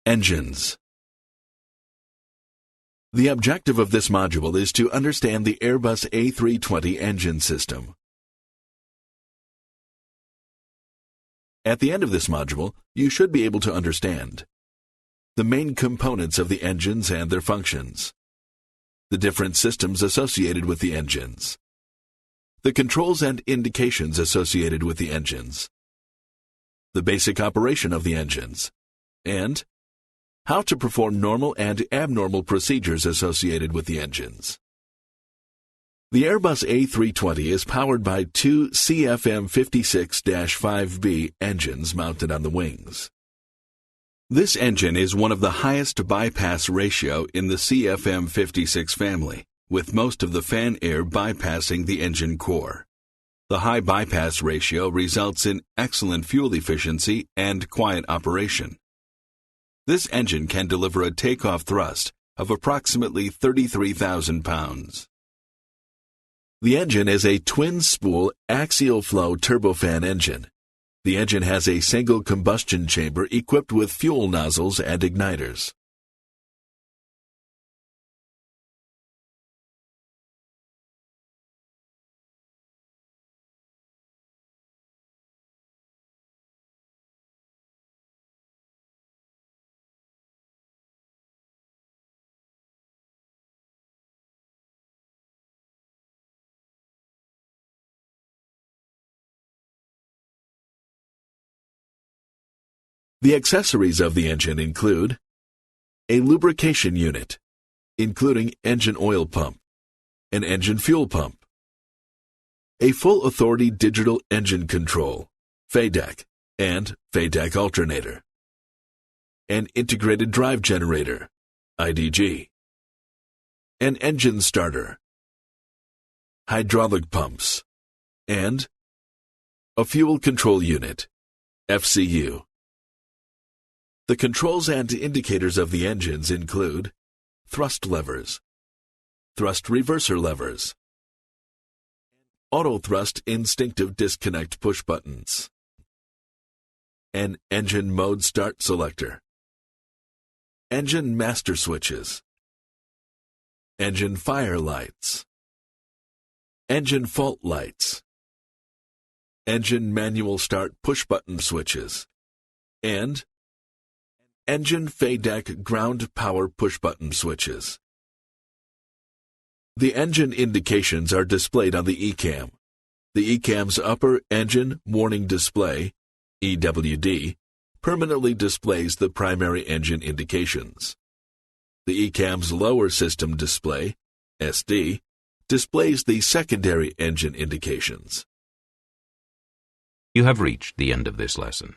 Engines. The objective of this module is to understand the Airbus-A320 engine system. At the end of this module, you should be able to understand the main components of the engines and their functions, the different systems associated with the engines, the controls and indications associated with the engines, the basic operation of the engines, and how to perform normal and abnormal procedures associated with the engines. The Airbus A320 is powered by two CFM56-5B engines mounted on the wings. This engine is one of the highest bypass ratio in the CFM56 family, with most of the fan air bypassing the engine core. The high bypass ratio results in excellent fuel efficiency and quiet operation. This engine can deliver a takeoff thrust of approximately 33,000 pounds. The engine is a twin-spool axial-flow turbofan engine. The engine has a single combustion chamber equipped with fuel nozzles and igniters. The accessories of the engine include a lubrication unit, including engine oil pump, an engine fuel pump, a full authority digital engine control, FADEC, and FADEC alternator, an integrated drive generator, IDG, an engine starter, hydraulic pumps, and a fuel control unit, FCU. The controls and indicators of the engines include thrust levers, thrust reverser levers, auto thrust instinctive disconnect push buttons, an engine mode start selector, engine master switches, engine fire lights, engine fault lights, engine manual start push button switches, and engine FADEC ground power push-button switches. The engine indications are displayed on the ECAM. The ECAM's upper engine warning display, EWD, permanently displays the primary engine indications. The ECAM's lower system display, SD, displays the secondary engine indications. You have reached the end of this lesson.